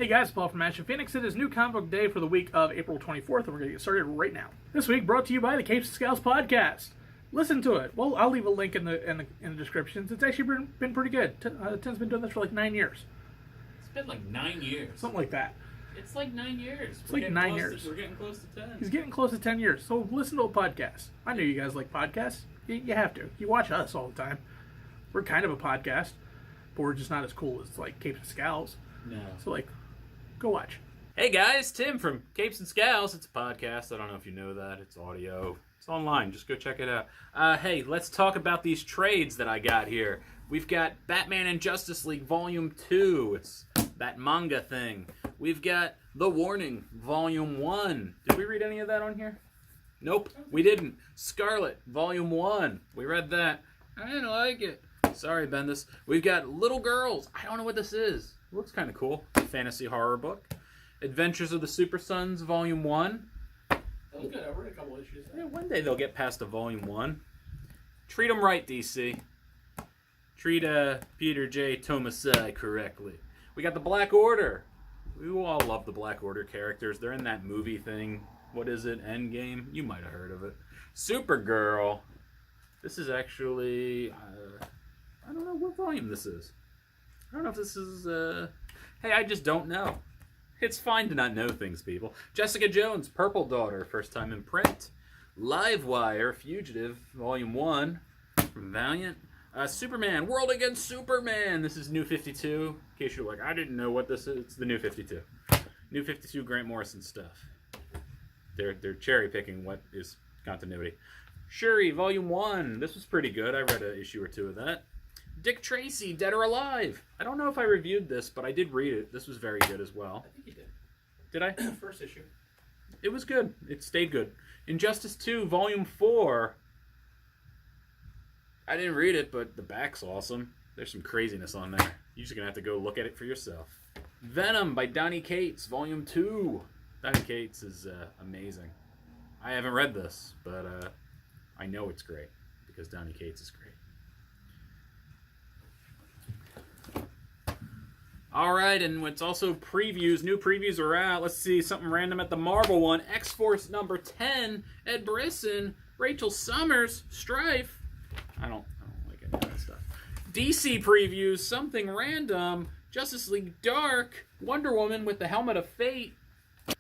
Hey guys, Paul from Ashen. It is new comic book day for the week of April 24th, and we're going to get started right now. This week brought to you by the Capes and Scowls podcast. Listen to it. Well, I'll leave a link in the descriptions. It's actually been pretty good. Tim's been doing this for like 9 years. It's been like 9 years. Something like that. It's like 9 years. It's like 9 years. We're getting close to 10. He's getting close to 10 years. So listen to a podcast. I know you guys like podcasts. You have to. You watch us all the time. We're kind of a podcast, but we're just not as cool as like Capes and Scowls. No. So like, go watch. Hey guys, Tim from Capes and Scowls. It's a podcast. I don't know if you know that. It's audio. It's online. Just go check it out. Hey, let's talk about these trades that I got here. We've got Batman and Justice League Volume 2. It's that manga thing. We've got The Warning Volume 1. Did we read any of that on here? Nope, we didn't. Scarlet Volume 1. We read that. I didn't like it. Sorry, Bendis. We've got Little Girls. I don't know what this is. It looks kind of cool. Fantasy horror book. Adventures of the Super Sons, Volume 1. That was good. I read a couple issues. Yeah, one day they'll get past to Volume 1. Treat them right, DC. Treat Peter J. Tomasai correctly. We got the Black Order. We all love the Black Order characters. They're in that movie thing. What is it? Endgame? You might have heard of it. Supergirl. This is actually... I don't know what volume this is. I don't know if this is... Hey, I just don't know. It's fine to not know things, people. Jessica Jones, Purple Daughter, first time in print. Livewire, Fugitive, Volume 1 from Valiant. Superman, World Against Superman. This is New 52. In case you're like, I didn't know what this is. It's the New 52. New 52 Grant Morrison stuff. They're cherry picking what is continuity. Shuri, Volume 1. This was pretty good. I read an issue or two of that. Dick Tracy, Dead or Alive. I don't know if I reviewed this, but I did read it. This was very good as well. I think you did. Did I? First issue. It was good. It stayed good. Injustice 2, Volume 4. I didn't read it, but the back's awesome. There's some craziness on there. You're just going to have to go look at it for yourself. Venom by Donny Cates, Volume 2. Donny Cates is amazing. I haven't read this, but I know it's great because Donny Cates is great. Alright, and it's also previews. New previews are out. Let's see something random at the Marvel one. X-Force number 10. Ed Brisson. Rachel Summers. Strife. I don't like any of that stuff. DC previews. Something random. Justice League Dark. Wonder Woman with the Helmet of Fate.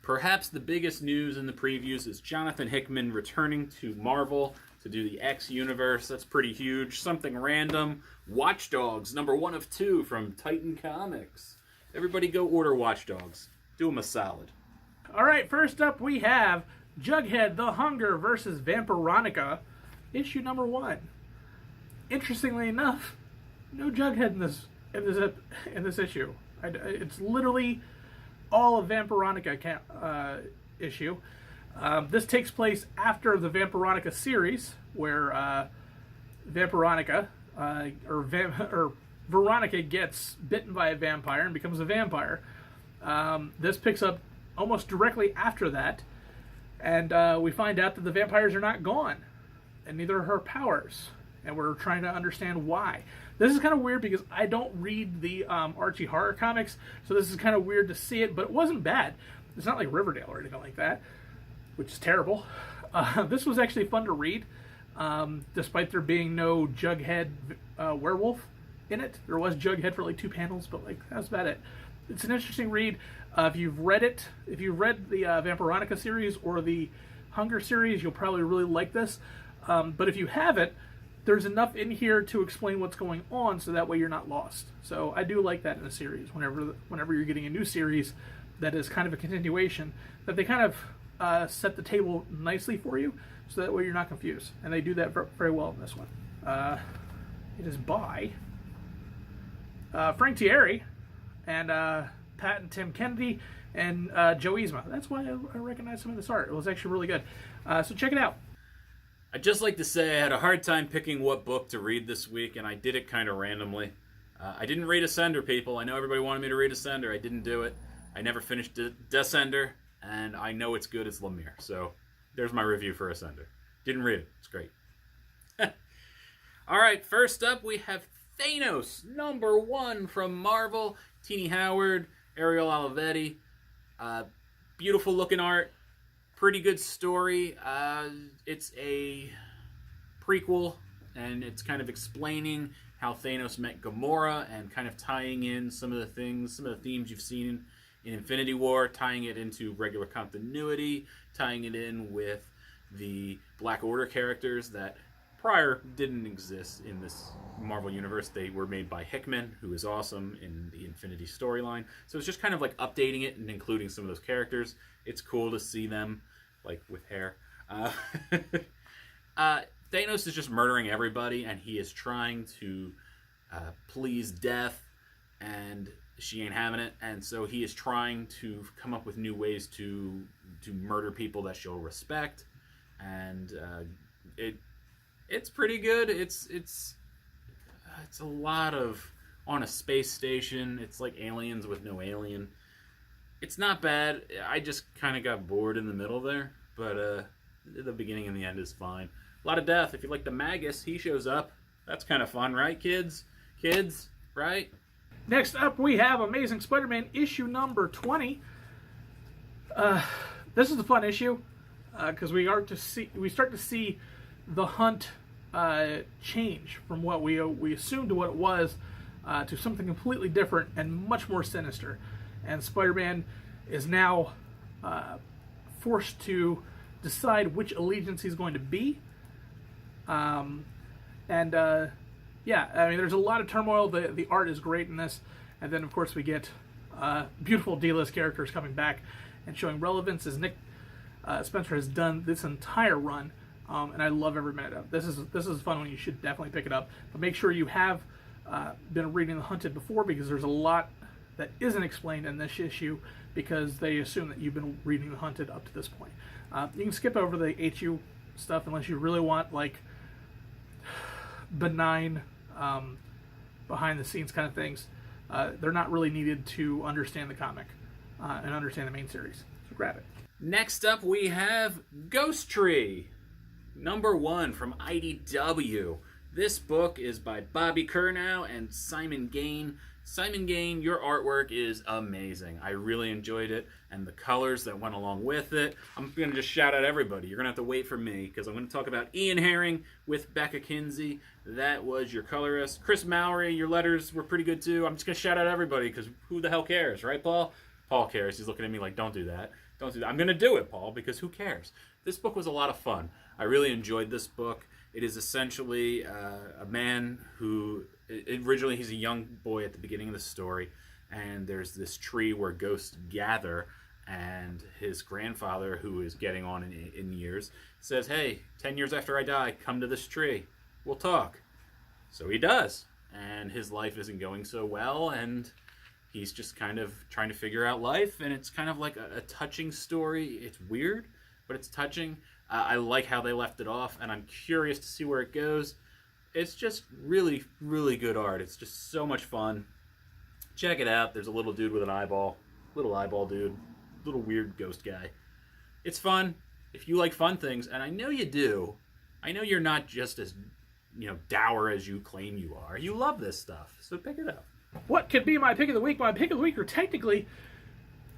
Perhaps the biggest news in the previews is Jonathan Hickman returning to Marvel to do the X universe. That's pretty huge. Something random. Watch Dogs, number 1 of 2 from Titan Comics. Everybody go order Watch Dogs. Do them a solid. All right, first up we have Jughead, The Hunger versus Vampironica, issue number 1. Interestingly enough, no Jughead in this issue. It's literally all of Vampironica issue. This takes place after the Vampironica series, where Vampironica, or Veronica gets bitten by a vampire and becomes a vampire. This picks up almost directly after that, and we find out that the vampires are not gone, and neither are her powers, and we're trying to understand why. This is kind of weird because I don't read the Archie horror comics, so this is kind of weird to see it, but it wasn't bad. It's not like Riverdale or anything like that, which is terrible. This was actually fun to read, despite there being no Jughead werewolf in it. There was Jughead for like 2 panels, but like that's about it. It's an interesting read. If you've read the Vampironica series or the Hunger series, you'll probably really like this. But if you haven't, there's enough in here to explain what's going on, so that way you're not lost. So I do like that in a series. Whenever you're getting a new series that is kind of a continuation, that they kind of set the table nicely for you, so that way you're not confused. And they do that very well in this one. It is by Frank Thierry and Pat and Tim Kennedy and Joe Yzma. That's why I recognize some of this art. It was actually really good. So check it out. I'd just like to say I had a hard time picking what book to read this week, and I did it kind of randomly. I didn't read Ascender, people. I know everybody wanted me to read Ascender. I didn't do it. I never finished Descender, and I know it's good as Lemire. So there's my review for Ascender. Didn't read it. It's great. All right, first up we have Thanos, number 1 from Marvel. Teenie Howard, Ariel Olivetti. Beautiful looking art. Pretty good story. It's a prequel, and it's kind of explaining how Thanos met Gamora and kind of tying in some of the themes you've seen in Infinity War, tying it into regular continuity, tying it in with the Black Order characters that prior didn't exist in this Marvel universe. They were made by Hickman, who is awesome in the Infinity storyline. So it's just kind of like updating it and including some of those characters. It's cool to see them, like, with hair. Thanos is just murdering everybody, and he is trying to please Death, and she ain't having it. And so he is trying to come up with new ways to murder people that she'll respect. And it's pretty good. It's a lot of on a space station. It's like Aliens with no alien. It's not bad. I just kind of got bored in the middle there, but the beginning and the end is fine. A lot of death. If you like the Magus, he shows up. That's kind of fun, right, kids? Kids, right? Next up, we have Amazing Spider-Man issue number 20. This is a fun issue because we start to see the Hunt change from what we assumed to what it was to something completely different and much more sinister. And Spider-Man is now forced to decide which allegiance he's going to be. Yeah, I mean, there's a lot of turmoil. The art is great in this. And then, of course, we get beautiful D-list characters coming back and showing relevance as Nick Spencer has done this entire run. And I love every minute of it. This is a fun one. You should definitely pick it up. But make sure you have been reading The Hunted before, because there's a lot that isn't explained in this issue because they assume that you've been reading The Hunted up to this point. You can skip over the HU stuff unless you really want, like, benign behind the scenes kind of things. They're not really needed to understand the comic and understand the main series. So grab it. Next up, we have Ghost Tree, #1 from IDW. This book is by Bobby Curnow and Simon Gain. Simon Gain, your artwork is amazing. I really enjoyed it, and the colors that went along with it. I'm going to just shout out everybody. You're going to have to wait for me, because I'm going to talk about Ian Herring with Becca Kinsey. That was your colorist. Chris Mowry, your letters were pretty good too. I'm just going to shout out everybody, because who the hell cares, right, Paul? Paul cares. He's looking at me like, don't do that. Don't do that. I'm going to do it, Paul, because who cares? This book was a lot of fun. I really enjoyed this book. It is essentially a man who... Originally, he's a young boy at the beginning of the story, and there's this tree where ghosts gather, and his grandfather, who is getting on in years, says, hey, 10 years after I die, come to this tree. We'll talk. So he does, and his life isn't going so well, and he's just kind of trying to figure out life, and it's kind of like a touching story. It's weird, but it's touching. I like how they left it off, and I'm curious to see where it goes. It's just really, really good art. It's just so much fun. Check it out. There's a little dude with an eyeball. Little eyeball dude. Little weird ghost guy. It's fun. If you like fun things, and I know you do, I know you're not just as, dour as you claim you are. You love this stuff, so pick it up. What could be my pick of the week? My pick of the week are technically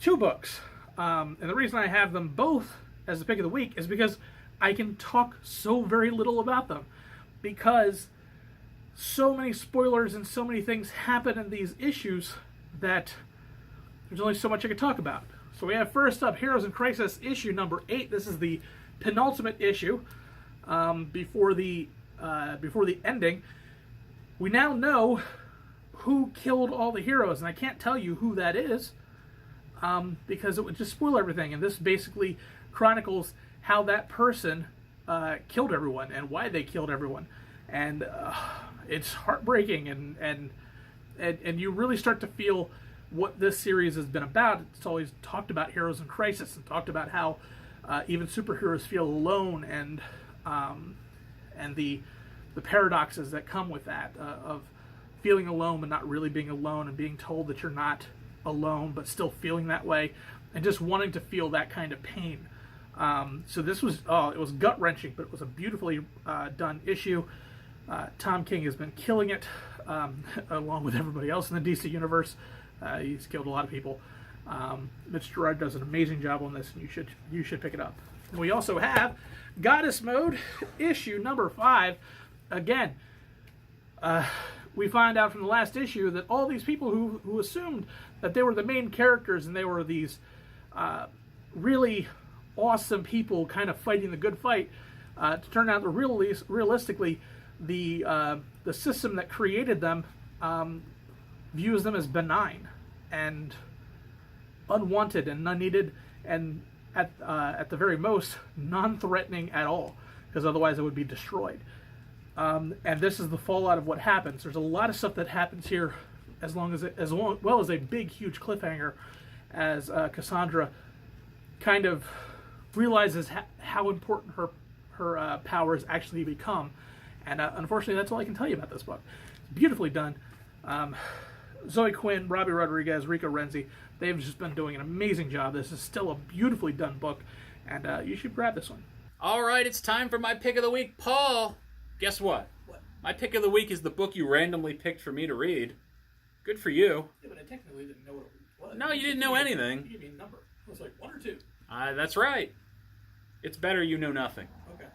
two books. And the reason I have them both as the pick of the week is because I can talk so very little about them. Because so many spoilers and so many things happen in these issues that there's only so much I can talk about. So we have first up Heroes in Crisis issue number 8. This is the penultimate issue before the ending. We now know who killed all the heroes, and I can't tell you who that is because it would just spoil everything. And this basically chronicles how that person killed everyone and why they killed everyone, and it's heartbreaking, and you really start to feel what this series has been about. It's always talked about heroes in crisis and talked about how even superheroes feel alone, and the paradoxes that come with that of feeling alone but not really being alone, and being told that you're not alone but still feeling that way, and just wanting to feel that kind of pain. So this was, it was gut-wrenching, but it was a beautifully done issue. Tom King has been killing it, along with everybody else in the DC universe. He's killed a lot of people. Mitch Gerard does an amazing job on this, and you should pick it up. And we also have Goddess Mode, issue number 5. Again, we find out from the last issue that all these people who assumed that they were the main characters and they were these really awesome people kind of fighting the good fight, to turn out that realistically, the system that created them views them as benign and unwanted and unneeded, and at the very most, non-threatening at all, because otherwise it would be destroyed. And this is the fallout of what happens. There's a lot of stuff that happens here, as well as a big, huge cliffhanger, as Cassandra kind of realizes how important her powers actually become. And unfortunately, that's all I can tell you about this book. It's beautifully done. Zoe Quinn, Robbie Rodriguez, Rico Renzi, they've just been doing an amazing job. This is still a beautifully done book, and you should grab this one. All right, it's time for my pick of the week. Paul, guess what? What? My pick of the week is the book you randomly picked for me to read. Good for you. Yeah, but I technically didn't know what it was. No, you didn't know anything. You gave me a number. It was like 1 or 2. That's right. It's better you know nothing. Okay.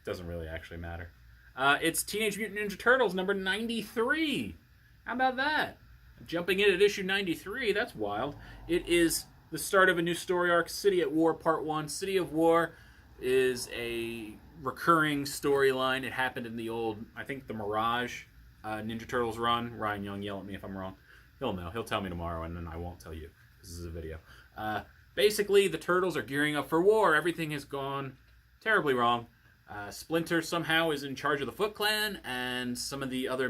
Doesn't really actually matter. It's Teenage Mutant Ninja Turtles number 93. How about that? Jumping in at issue 93, that's wild. It is the start of a new story arc, City at War Part 1. City of War is a recurring storyline. It happened in the old, I think, the Mirage Ninja Turtles run. Ryan Young, yell at me if I'm wrong. He'll know. He'll tell me tomorrow, and then I won't tell you. This is a video. Basically, the Turtles are gearing up for war. Everything has gone terribly wrong. Splinter somehow is in charge of the Foot Clan, and some of the other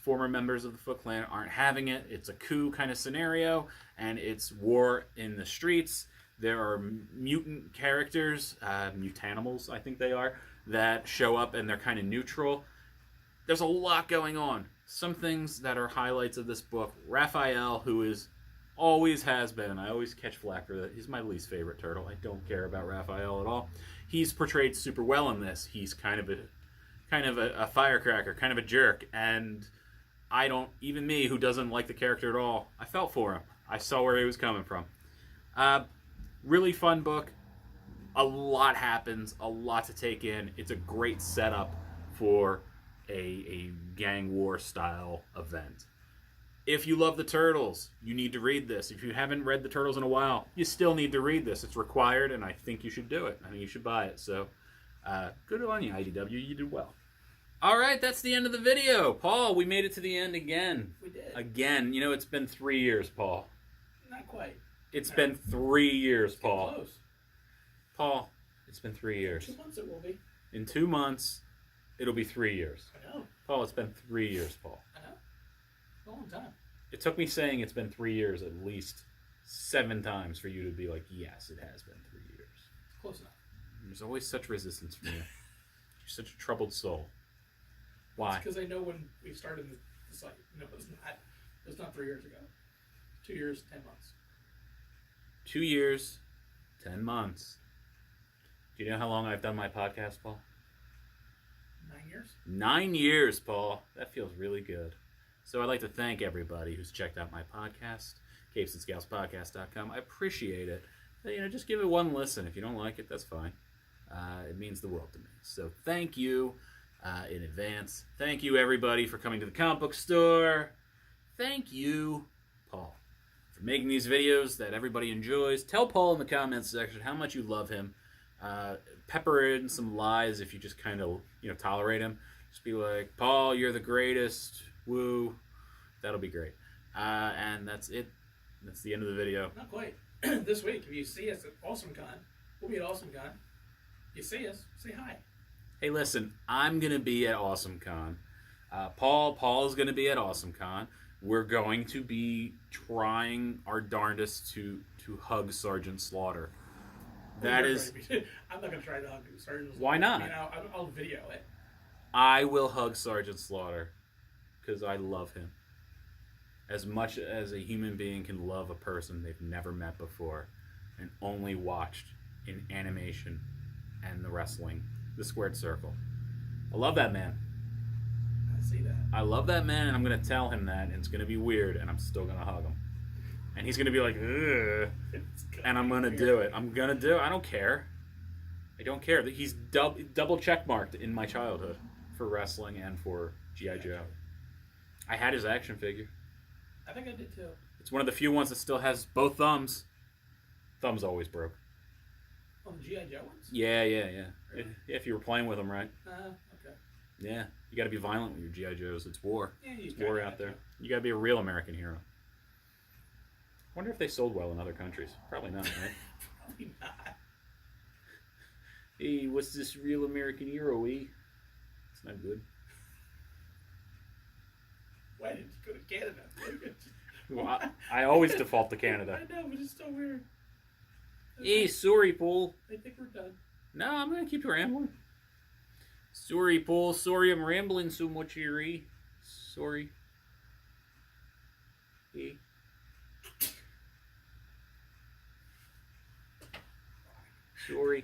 former members of the Foot Clan, aren't having it. It's a coup kind of scenario, and it's war in the streets. There are mutant characters, mutanimals, I think they are, that show up, and they're kind of neutral. There's a lot going on. Some things that are highlights of this book. Raphael, who always has been, I always catch flack for that. He's my least favorite turtle. I don't care about Raphael at all. He's portrayed super well in this. He's kind of a firecracker, kind of a jerk, and even me, who doesn't like the character at all, I felt for him. I saw where he was coming from. Really fun book. A lot happens, a lot to take in. It's a great setup for a gang war style event. If you love the Turtles, you need to read this. If you haven't read the Turtles in a while, you still need to read this. It's required, and I think you should do it. I think you should buy it. So, good on you, IDW. You did well. All right, that's the end of the video. Paul, we made it to the end again. We did. Again. You know, it's been 3 years, Paul. Not quite. It's been 3 years, Paul. Close. Paul, it's been 3 years. 2 months it will be. In 2 months, it'll be 3 years. I know. Paul, it's been 3 years, Paul. I know. A long time. It took me saying it's been 3 years at least 7 times for you to be like, yes, it has been 3 years. It's close enough. There's always such resistance from you. You're such a troubled soul. Why? It's because I know when we started the site. No, it's not 3 years ago. 2 years, 10 months. 2 years, 10 months. Do you know how long I've done my podcast, Paul? 9 years? 9 years, Paul. That feels really good. So I'd like to thank everybody who's checked out my podcast, capesandScowlspodcast.com. I appreciate it. Just give it one listen. If you don't like it, that's fine. It means the world to me. So thank you in advance. Thank you, everybody, for coming to the comic book store. Thank you, Paul, for making these videos that everybody enjoys. Tell Paul in the comments section how much you love him. Pepper in some lies if you just kind of, tolerate him. Just be like, Paul, you're the greatest. Woo. That'll be great. And that's it. That's the end of the video. Not quite. This week, if you see us at AwesomeCon, we'll be at AwesomeCon. You see us, say hi. Hey, listen, I'm going to be at AwesomeCon. Paul is going to be at AwesomeCon. We're going to be trying our darndest to hug Sergeant Slaughter. That is... I'm not going to try to hug Sergeant Slaughter. Why not? I'll video it. I will hug Sergeant Slaughter because I love him. As much as a human being can love a person they've never met before and only watched in animation and the wrestling, the squared circle. I love that man. I see that. I love that man, and I'm going to tell him that, and it's going to be weird, and I'm still going to hug him. And he's going to be like, ugh. And I'm going to do it. I'm going to do it. I don't care. I don't care. He's double checkmarked in my childhood for wrestling and for G.I. Joe. I had his action figure. I think I did too. It's one of the few ones that still has both thumbs. Thumbs always broke. Oh, the G.I. Joe ones? Yeah. If you were playing with them, right? Okay. Yeah. You got to be violent with your G.I. Joes. It's war. Yeah, it's war out there. You got to be a real American hero. I wonder if they sold well in other countries. Probably not, right? Probably not. Hey, what's this real American hero, eh? It's not good. Why did you go to Canada? Well, I always default to Canada. I know, but it's so weird. Hey, sorry, Paul. I think we're done. No, I'm going to keep rambling. Sorry, Paul. Sorry I'm rambling so much here, eh? Sorry. Hey. Sorry.